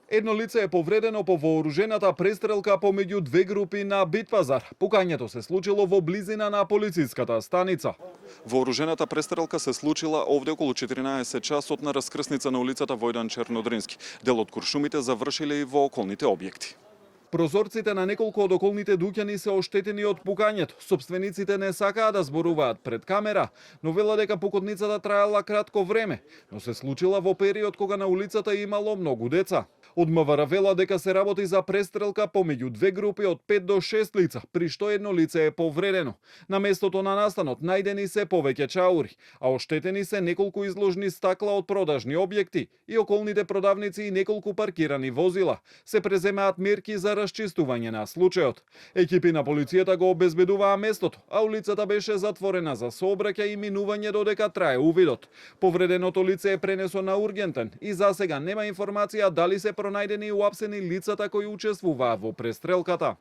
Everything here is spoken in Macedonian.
Едно лице е повредено по вооружената престрелка помеѓу две групи на Битпазар. Пукањето се случило во близина на полициската станица. Вооружената престрелка се случила овде околу 14 часот на раскрсница на улицата Војдан Чернодрински. Дел од куршумите завршиле и во околните објекти. Прозорците на неколку од околните дуќани се оштетени од пукањето. Сопствениците не сакаа да зборуваат пред камера, но вела дека пукотницата траела кратко време, но се случила во период кога на улицата имало многу деца. Од МВР вела дека се работи за престрелка помеѓу две групи од 5 до 6 лица, при што едно лице е повредено. На местото на настанот најдени се повеќе чаури, а оштетени се неколку изложни стакла од продажни објекти и околните продавници и неколку паркирани возила. Се преземаат мерки за расчистување на случајот. Екипи на полицијата го обезбедуваа местото, а улицата беше затворена за сообраќај и минување додека трае увидот. Повреденото лице е пренесено на ургентен и засега нема информација дали се пронајдени и уапсени лицата кои учествуваа во престрелката.